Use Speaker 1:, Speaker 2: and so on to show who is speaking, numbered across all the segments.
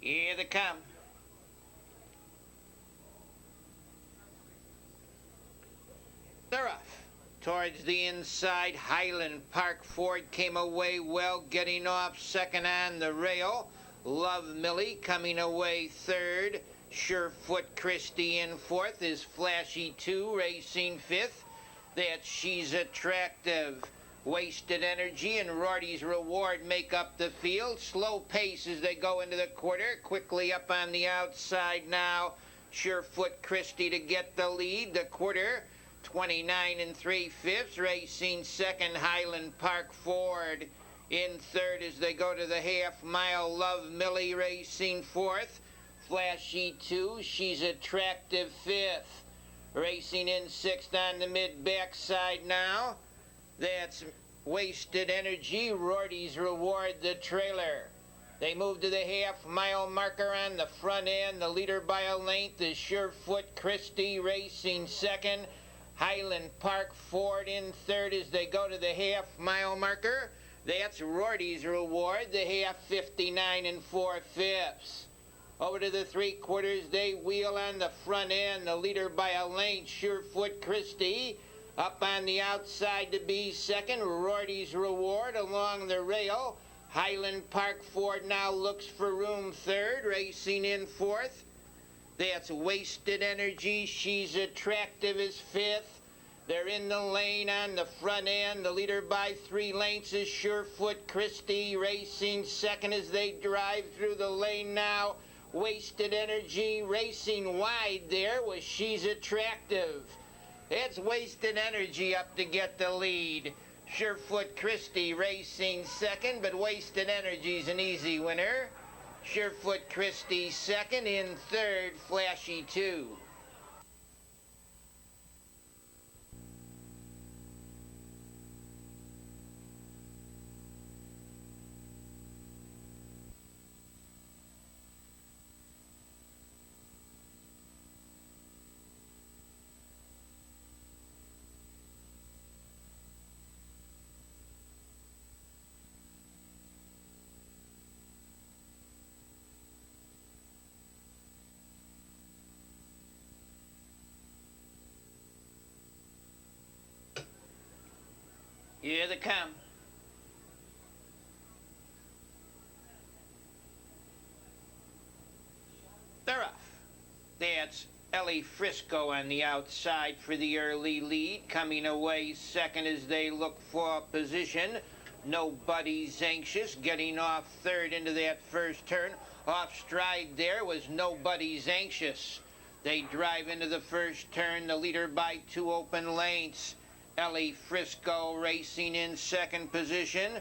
Speaker 1: Here they come. They're off. Towards the inside, Highland Park Ford came away well, getting off second on the rail. Love Millie coming away third. Surefoot Christie in fourth is Flashy 2 racing fifth. That She's Attractive. Wasted Energy and Rorty's Reward make up the field. Slow pace as they go into the quarter. Quickly up on the outside now. Surefoot Christie to get the lead. The quarter, 29 3/5. Racing second, Highland Park Ford. In third as they go to the half mile, Love Millie racing fourth. Flashy 2, She's Attractive fifth. Racing in sixth on the mid-backside now. That's Wasted Energy, Rorty's Reward, the trailer. They move to the half-mile marker on the front end. The leader by a length is Surefoot Christie racing second. Highland Park Ford in third as they go to the half-mile marker. That's Rorty's Reward, the half 59 4/5. Over to the three-quarters, they wheel on the front end. The leader by a length, Surefoot Christie. Up on the outside to be second, Rorty's Reward along the rail. Highland Park Ford now looks for room third, racing in fourth. That's Wasted Energy, She's Attractive is fifth. They're in the lane on the front end. The leader by 3 lengths is Surefoot Christie, racing second as they drive through the lane now. Wasted Energy racing wide there was She's Attractive. It's Wasted Energy up to get the lead. Surefoot Christie racing second, but Wasted Energy's an easy winner. Surefoot Christie second, in third, Flashy 2. Here they come. They're off. That's Ellie Frisco on the outside for the early lead, coming away second as they look for position. Nobody's Anxious, getting off third into that first turn. Off stride there was Nobody's Anxious. They drive into the first turn, the leader by 2 open lengths. Ellie Frisco racing in second position.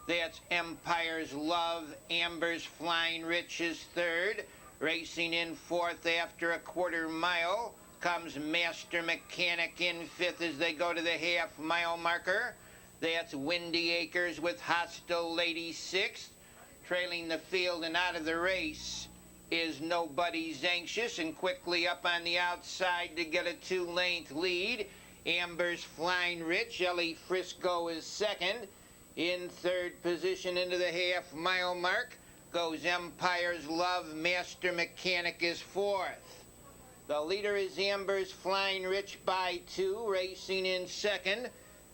Speaker 1: That's Empire's Love. Amber's Flying Rich is third. Racing in fourth after a quarter mile comes Master Mechanic in fifth as they go to the half-mile marker. That's Windy Acres with Hostile Lady sixth. Trailing the field and out of the race is Nobody's Anxious, and quickly up on the outside to get a 2-length lead. Amber's Flying Rich. Ellie Frisco is second. In third position into the half-mile mark goes Empire's Love. Master Mechanic is fourth. The leader is Amber's Flying Rich by 2, racing in second.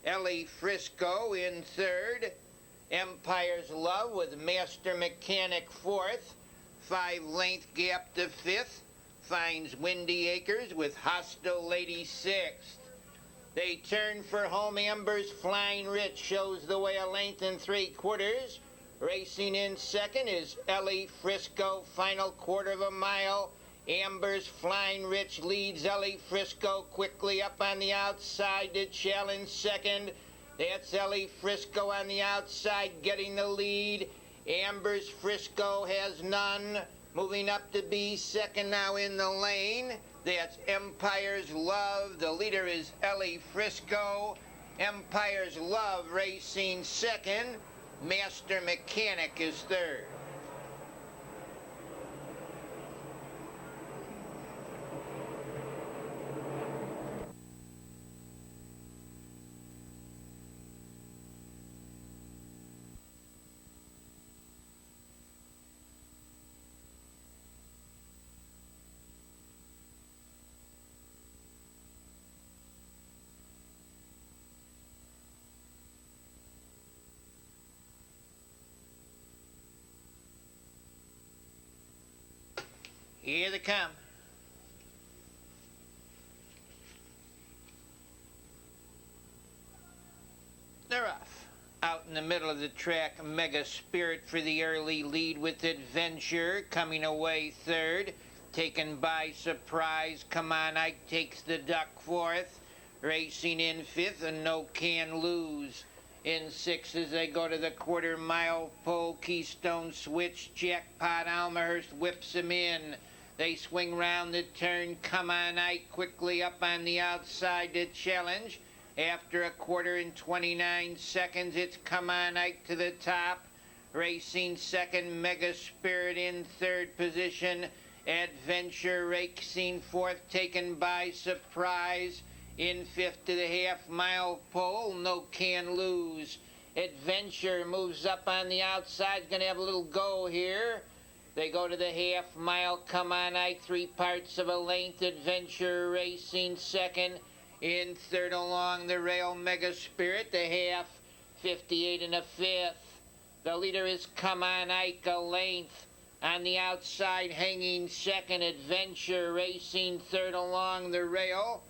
Speaker 1: Ellie Frisco in third. Empire's Love with Master Mechanic fourth. 5-length gap to fifth. Finds Windy Acres with Hostile Lady sixth. They turn for home. Amber's Flying Rich shows the way a length and 3/4. Racing in second is Ellie Frisco, final quarter of a mile. Amber's Flying Rich leads Ellie Frisco quickly up on the outside to challenge second. That's Ellie Frisco on the outside getting the lead. Amber's Frisco has none. Moving up to be second now in the lane. That's Empire's Love. The leader is Ellie Frisco. Empire's Love racing second. Master Mechanic is third. Here they come. They're off. Out in the middle of the track, Mega Spirit for the early lead with Adventure, coming away third. Taken by Surprise, Come On Ike takes the duck fourth. Racing in fifth, and No Can Lose. In sixth as they go to the quarter-mile pole, Keystone Switch, Jackpot Almahurst whips him in. They swing round the turn, Come On Ike quickly up on the outside to challenge. After a quarter and 29 seconds, it's Come On Ike to the top. Racing second, Mega Spirit in third position. Adventure racing fourth, taken by Surprise. In fifth to the half-mile pole, No Can Lose. Adventure moves up on the outside, going to have a little go here. They go to the half-mile, Come On Ike, 3 parts of a length. Adventure racing second. In third along the rail, Mega Spirit, the half, 58 and a fifth. The leader is Come On Ike, a length. On the outside, hanging second, Adventure racing third along the rail.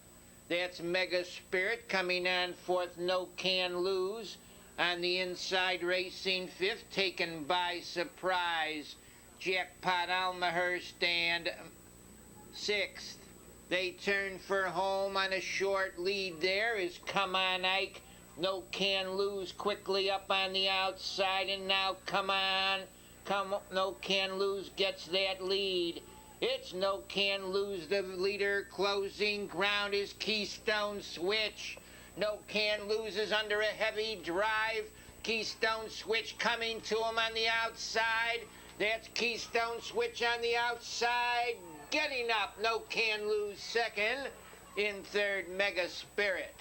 Speaker 1: That's Mega Spirit coming on fourth, No Can Lose. On the inside, racing fifth, taken by Surprise. Jackpot Almahurst and sixth. They turn for home on a short lead. There is Come On Ike. No Can Lose quickly up on the outside, and now No Can Lose gets that lead. It's No Can Lose, the leader. Closing ground is Keystone Switch. No Can Lose is under a heavy drive. Keystone Switch coming to him on the outside. That's Keystone Switch on the outside. Getting up, No Can Lose second. In third, Mega Spirit.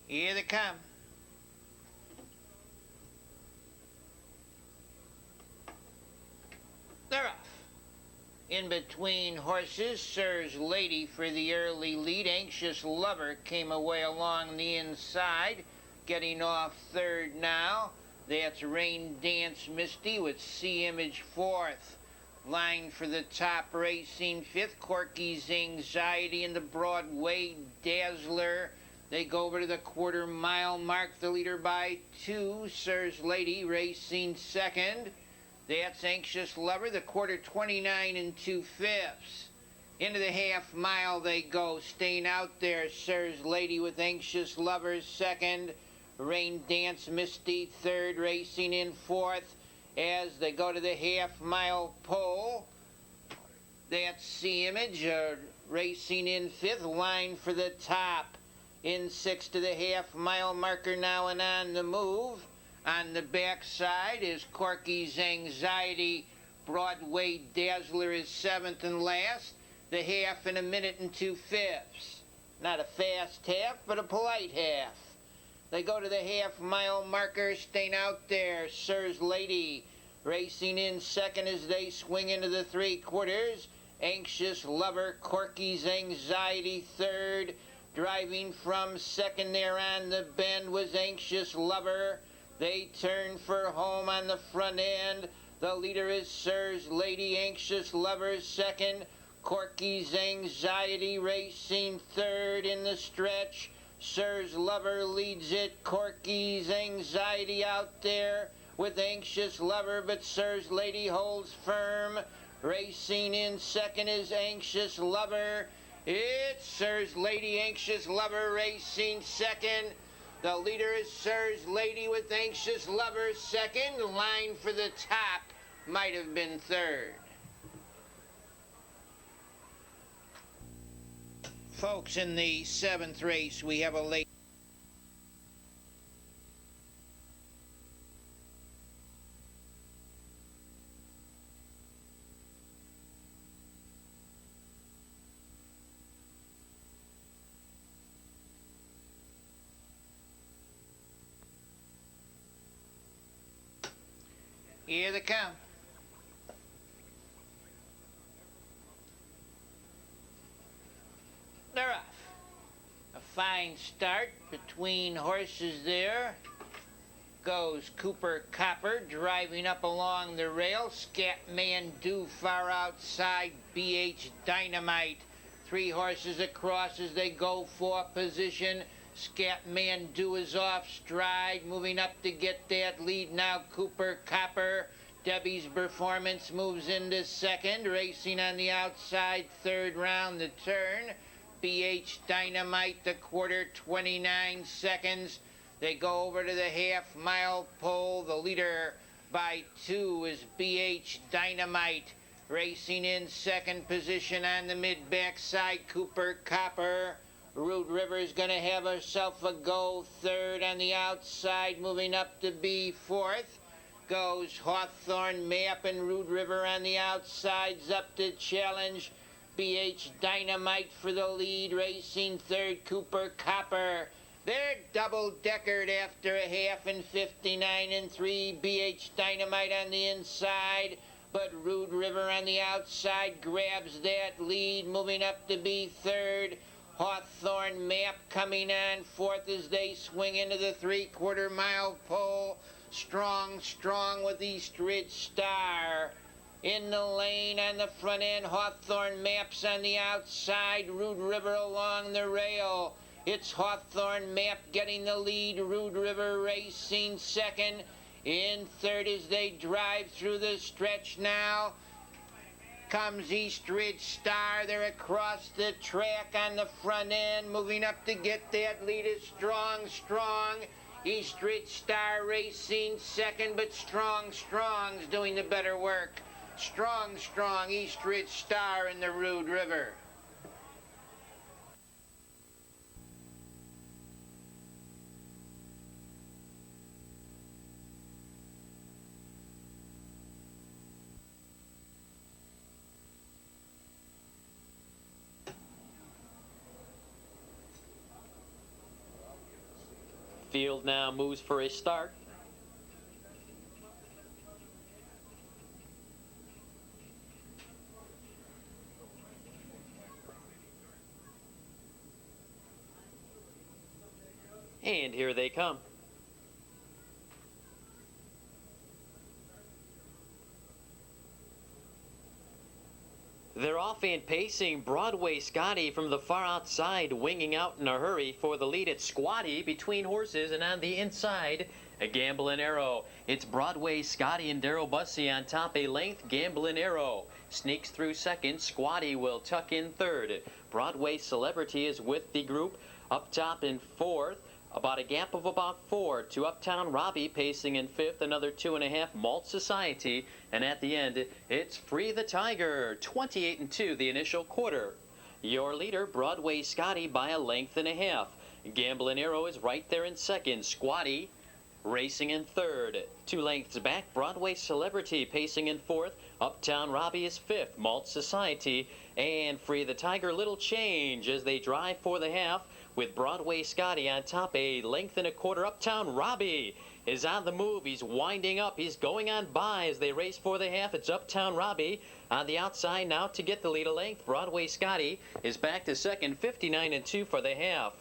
Speaker 1: Here they come. They're off. In between horses, Sir's Lady for the early lead. Anxious Lover came away along the inside, getting off third now. That's Rain Dance Misty with Sea Image fourth. Line for the top, racing fifth. Corky's Anxiety and the Broadway Dazzler. They go over to the quarter-mile mark, the leader by 2. Sir's Lady racing second. That's Anxious Lover, the quarter 29 and 2/5. Into the half-mile they go, staying out there. Sir's Lady with Anxious Lover second. Rain Dance Misty third, racing in fourth. As they go to the half-mile pole, that's Sea Image racing in fifth. Line for the top. In sixth to the half-mile marker now and on the move. On the backside is Corky's Anxiety. Broadway Dazzler is seventh and last. The half in a minute and 2/5. Not a fast half, but a polite half. They go to the half-mile marker, staying out there. Sir's Lady racing in second as they swing into the 3/4. Anxious Lover, Corky's Anxiety third. Driving from second there on the bend was Anxious Lover. They turn for home on the front end. The leader is Sir's Lady. Anxious Lover second. Corky's Anxiety racing third in the stretch. Sir's Lover leads it. Corky's Anxiety out there with Anxious Lover, but Sir's Lady holds firm. Racing in second is Anxious Lover. It's Sir's Lady, Anxious Lover racing second. The leader is Sir's Lady with Anxious Lover second. The line for the top might have been third. Folks, in the 7th race, we have a late Here they come. They're off. A fine start between horses there. Goes Cooper Copper driving up along the rail. Scatman due far outside. BH Dynamite. 3 horses across as they go for position. Scatman due is off stride, moving up to get that lead now. Cooper Copper. Debbie's Performance moves into second, racing on the outside, third round the turn. BH Dynamite, the quarter, 29 seconds. They go over to the half-mile pole. The leader by 2 is BH Dynamite. Racing in second position on the mid-backside, Cooper Copper. Root River's going to have herself a go. Third on the outside, moving up to be fourth. Goes Hawthorne Map and Root River on the outsides up to challenge. BH Dynamite for the lead, racing third, Cooper Copper. They're double-deckered after a half in 59 and 3. BH Dynamite on the inside, but Root River on the outside grabs that lead, moving up to be third. Hawthorne Map coming on fourth as they swing into the 3/4 mile pole. Strong with East Ridge Star. In the lane on the front end, Hawthorne Map's on the outside, Root River along the rail. It's Hawthorne Map getting the lead, Root River racing second. In third as they drive through the stretch now comes East Ridge Star. They're across the track on the front end, moving up to get that lead is strong. East Ridge Star racing second, but Strong's doing the better work. Strong, East Ridge Star in the Root River.
Speaker 2: Field now moves for a start. And here they come. They're off and pacing. Broadway Scotty from the far outside, winging out in a hurry for the lead. It's Squatty between horses, and on the inside, a Gamblin' Arrow. It's Broadway Scotty and Darryl Bussey on top, a length. Gamblin' Arrow sneaks through second. Squatty will tuck in third. Broadway Celebrity is with the group up top in fourth. About a gap of about 4 to Uptown Robbie pacing in fifth, another 2.5, Malt Society, and at the end, it's Free the Tiger, 28-2 the initial quarter. Your leader, Broadway Scotty, by a length and a half. Gamblin' Arrow is right there in second. Squatty racing in third. 2 lengths back, Broadway Celebrity pacing in fourth. Uptown Robbie is fifth. Malt Society and Free the Tiger, little change as they drive for the half, with Broadway Scotty on top, a length and a quarter. Uptown Robbie is on the move. He's winding up. He's going on by as they race for the half. It's Uptown Robbie on the outside now to get the lead a length. Broadway Scotty is back to second, 59-2 for the half.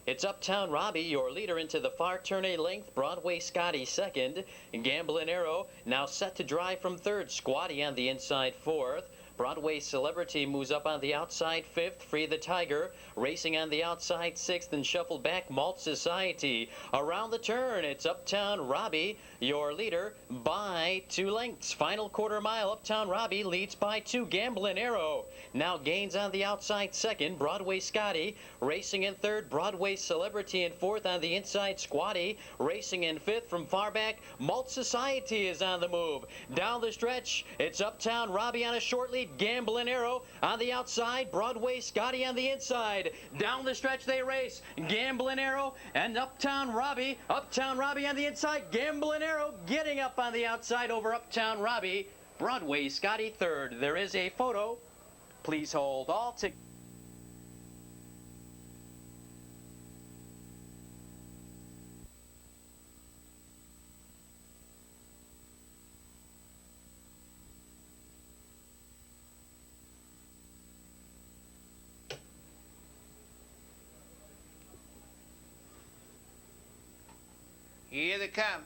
Speaker 2: It's Uptown Robbie, your leader, into the far turn a length. Broadway Scotty second. Gamblin' Arrow now set to drive from third. Squatty on the inside fourth. Broadway Celebrity moves up on the outside fifth. Free the Tiger racing on the outside sixth, and shuffled back Malt Society. Around the turn, it's Uptown Robbie, your leader, by 2 lengths. Final quarter mile, Uptown Robbie leads by 2. Gamblin' Arrow now gains on the outside second. Broadway Scotty racing in third. Broadway Celebrity in fourth. On the inside, Squatty racing in fifth. From far back, Malt Society is on the move. Down the stretch, it's Uptown Robbie on a short lead. Gamblin' Arrow on the outside, Broadway Scotty on the inside. Down the stretch they race. Gamblin' Arrow and Uptown Robbie. Uptown Robbie on the inside. Gamblin' Arrow getting up on the outside over Uptown Robbie. Broadway Scotty third. There is a photo. Please hold all to...
Speaker 1: Here they come.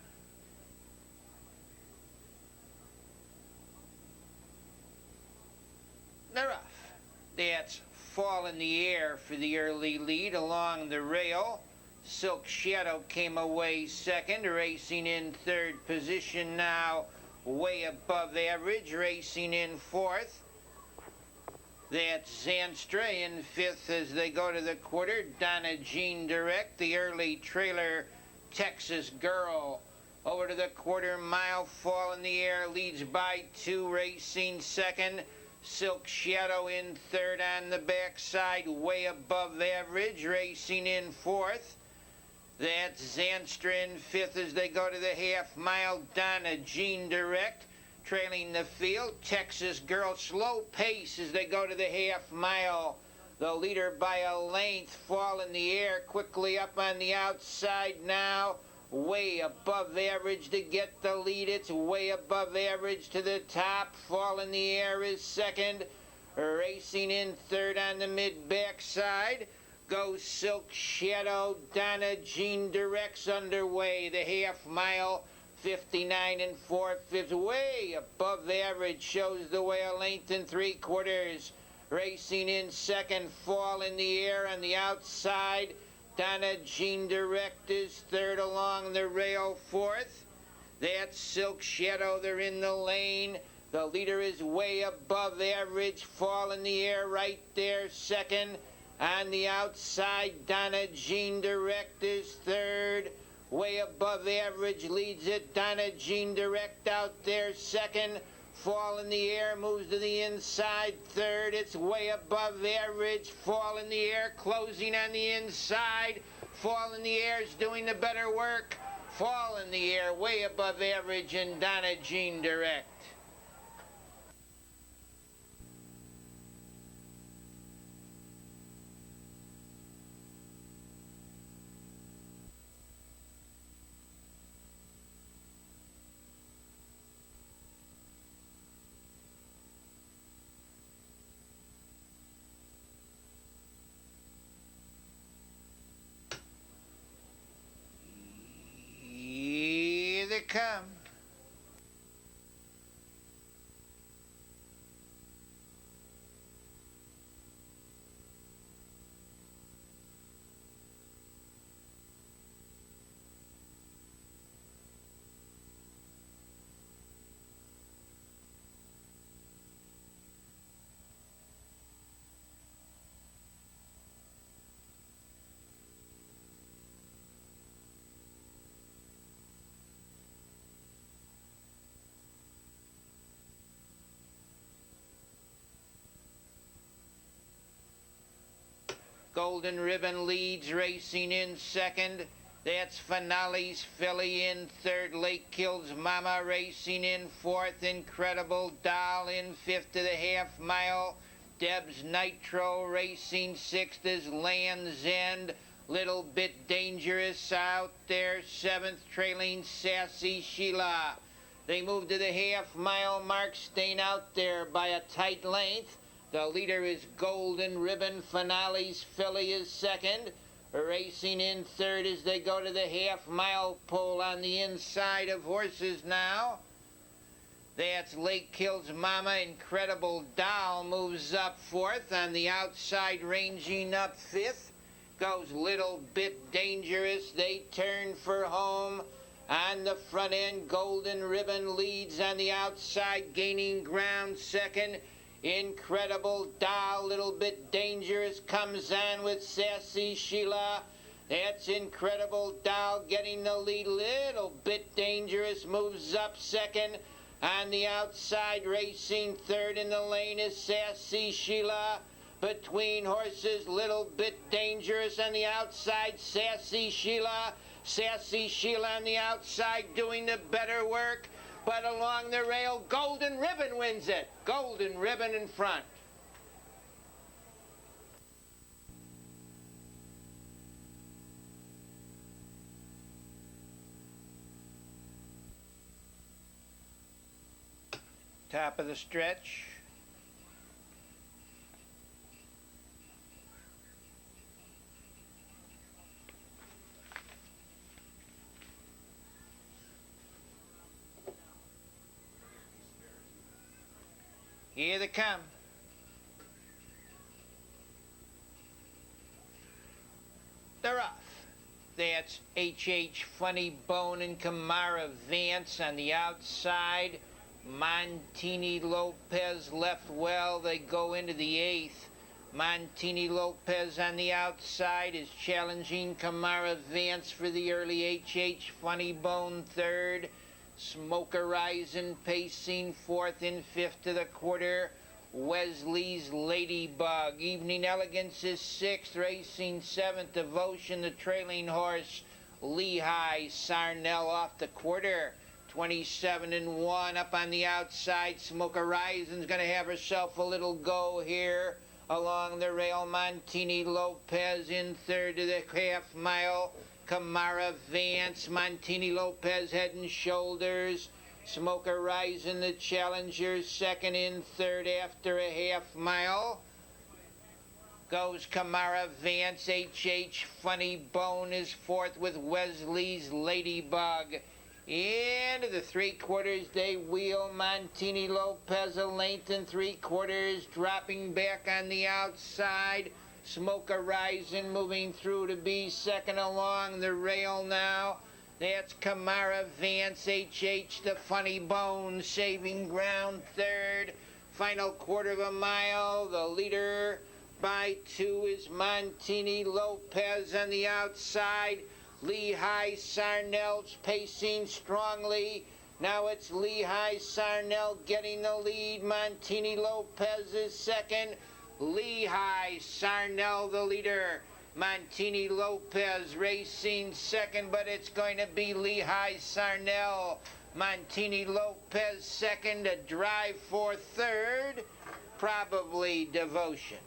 Speaker 1: They're off. That's Fall in the Air for the early lead along the rail. Silk Shadow came away second, racing in third position now, way above average, racing in fourth. That's Zanstra in fifth as they go to the quarter. Donna Jean Direct, the early trailer Texas Girl. Over to the quarter mile, Fall in the Air leads by 2, racing second. Silk Shadow in third on the backside, way above average, racing in fourth. That's Zanstra in fifth as they go to the half mile. Donna Jean Direct trailing the field. Texas Girl slow pace as they go to the half mile. The leader by a length. Fall in the Air quickly up on the outside now. Way above average to get the lead. It's way above average to the top. Fall in the Air is second. Racing in third on the mid-backside goes Silk Shadow. Donna Jean Direct's underway. The half mile, 59 and 4/5, way above average, shows the way a length and 3/4. Racing in second, Fall in the Air on the outside. Donna Jean Direct is third along the rail, fourth. That's Silk Shadow, they're in the lane. The leader is way above average. Fall in the Air right there, second. On the outside, Donna Jean Direct is third. Way above average, leads it. Donna Jean Direct out there, second. Fall in the Air moves to the inside, third. It's way above average. Fall in the Air closing on the inside. Fall in the Air is doing the better work. Fall in the Air way above average, and Donna Jean Direct. Here they come. Golden Ribbon leads, racing in second. That's Finale's filly in third. Lake Kills Mama racing in fourth. Incredible Doll in fifth to the half mile. Deb's Nitro racing sixth is Land's End. Little Bit Dangerous out there seventh, trailing Sassy Sheila. They move to the half mile mark, staying out there by a tight length. The leader is Golden Ribbon. Finale's filly is second. Racing in third as they go to the half mile pole on the inside of horses now. That's Lake Kills Mama. Incredible Doll moves up fourth. On the outside, ranging up fifth, goes Little Bit Dangerous. They turn for home. On the front end, Golden Ribbon leads on the outside, gaining ground second. Incredible Doll, Little Bit Dangerous comes on with Sassy Sheila. That's Incredible Doll getting the lead. Little Bit Dangerous moves up second. On the outside, racing third in the lane is Sassy Sheila. Between horses, Little Bit Dangerous on the outside, Sassy Sheila. Sassy Sheila on the outside doing the better work. But along the rail, Golden Ribbon wins it. Golden Ribbon in front. Top of the stretch. Here they come. They're off. That's H.H. Funny Bone and Kamara Vance on the outside. Montini Lopez left well. They go into the eighth. Montini Lopez on the outside is challenging Kamara Vance for the early H.H. Funny Bone third. Smoke Horizon pacing fourth and fifth to the quarter. Wesley's Ladybug. Evening Elegance is sixth. Racing seventh. Devotion, the trailing horse. Lehigh Sarnell off the quarter. 27 and 1 up on the outside. Smoke Horizon's going to have herself a little go here along the rail. Montini Lopez in third to the half mile. Kamara Vance. Montini Lopez head and shoulders. Smoke Horizon, the challenger, second in third after a half mile. Goes Kamara Vance. H.H. Funny Bone is fourth with Wesley's Ladybug. Into the three-quarters they wheel. Montini Lopez a length and three-quarters, dropping back on the outside. Smoke Horizon moving through to be second along the rail now. That's Kamara Vance. H.H. the Funny Bone saving ground third. Final quarter of a mile. The leader by 2 is Montini Lopez on the outside. Lehigh Sarnell's pacing strongly. Now it's Lehigh Sarnell getting the lead. Montini Lopez is second. Lehigh Sarnell the leader. Montini Lopez racing second, but it's going to be Lehigh Sarnell. Montini Lopez second, a drive for third, probably Devotion.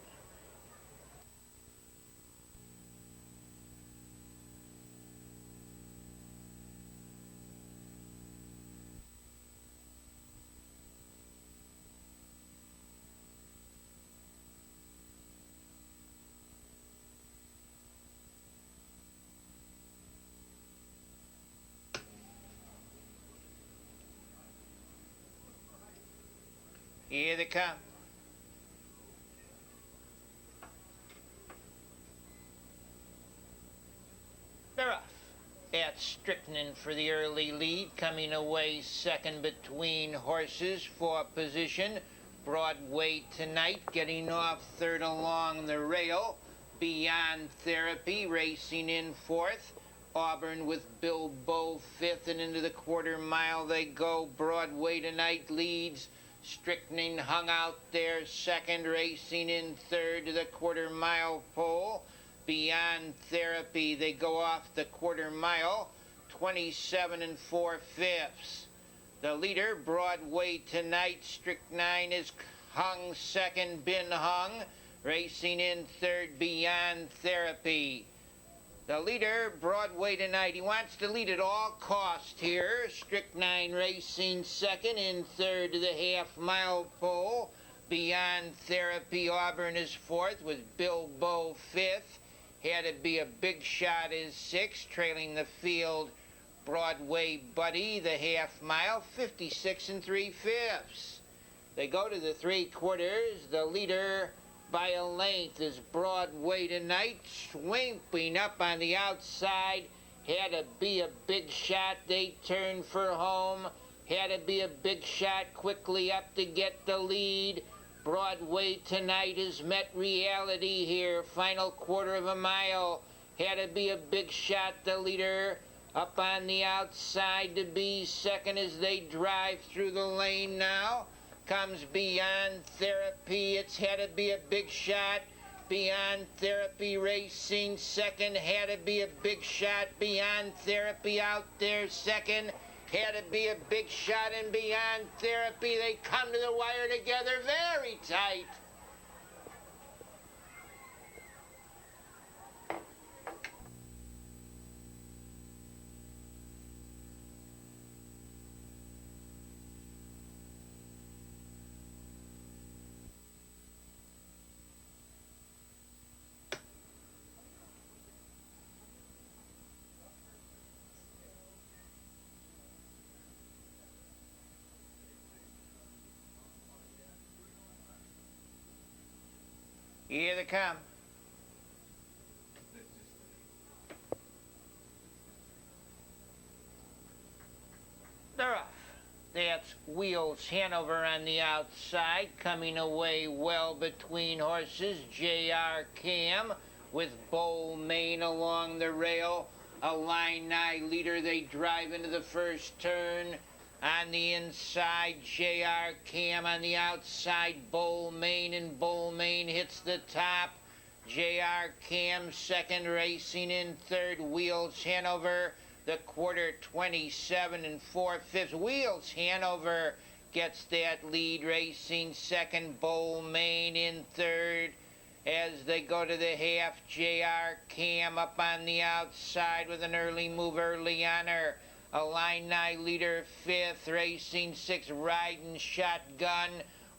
Speaker 1: Here they come. They're off. At Strickland for the early lead, coming away second between horses for position. Broadway Tonight getting off third along the rail. Beyond Therapy racing in fourth. Auburn with Bilbo fifth, and into the quarter mile they go. Broadway Tonight leads. Strickland hung out there second, racing in third to the quarter mile pole. Beyond Therapy, they go off the quarter mile, 27 and 4/5. The leader, Broadway Tonight, Strychnine is hung second, been hung. Racing in third, Beyond Therapy. The leader, Broadway Tonight, he wants to lead at all cost here. Strychnine racing second, in third to the half-mile pole. Beyond Therapy, Auburn is fourth with Bilbo fifth. Had to be a big shot is sixth, trailing the field. Broadway Buddy, the half-mile, 56 and 3/5. They go to the three-quarters. The leader by a length is Broadway Tonight, sweeping up on the outside. Had to be a big shot. They turn for home. Had to be a big shot quickly up to get the lead. Broadway Tonight has met reality here. Final quarter of a mile. Had to be a big shot. The leader up on the outside to be second as they drive through the lane now. Comes Beyond Therapy. It's had to be a big shot. Beyond Therapy racing second. Had to be a big shot. Beyond Therapy out there second. Had to be a big shot. And Beyond Therapy, they come to the wire together very tight. Here they come. They're off. That's Wheels Hanover on the outside, coming away well between horses. J.R. Cam with Bull Main along the rail. Illini leader, they drive into the first turn. On the inside, J.R. Cam on the outside, Bull Main, and Bull Main hits the top. J.R. Cam second, racing in third. Wheels Hanover, the quarter 27 and 4/5. Wheels Hanover gets that lead, racing second. Bull Main in third. As they go to the half, J.R. Cam up on the outside with an early move early on her. Illini leader fifth, racing sixth, riding shotgun.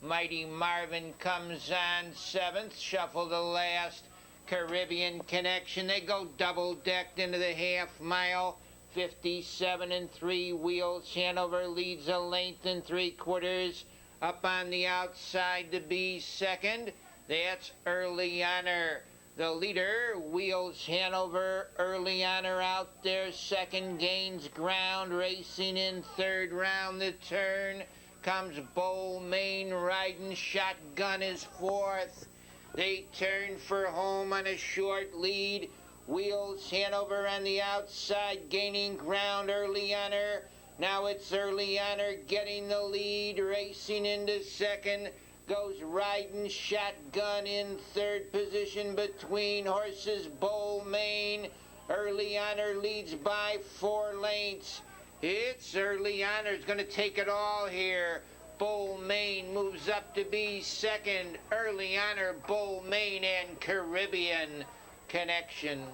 Speaker 1: Mighty Marvin comes on seventh, shuffle to last. Caribbean Connection, they go double-decked into the half mile. 57 and 3, Wheels Hanover leads a length and 3/4. Up on the outside to be second, that's Early Honor. The leader, Wheels Hanover, Early Honor out there. Second, gains ground, racing in third. Round the turn comes Bull Main, riding shotgun is fourth. They turn for home on a short lead. Wheels Hanover on the outside, gaining ground. Early Honor. Now it's Early Honor getting the lead, racing into second. Goes riding shotgun in third position between horses. Bull Main. Early Honor leads by 4 lengths. It's Early Honor's going to take it all here. Bull Main moves up to be second. Early Honor, Bull Main, and Caribbean Connection.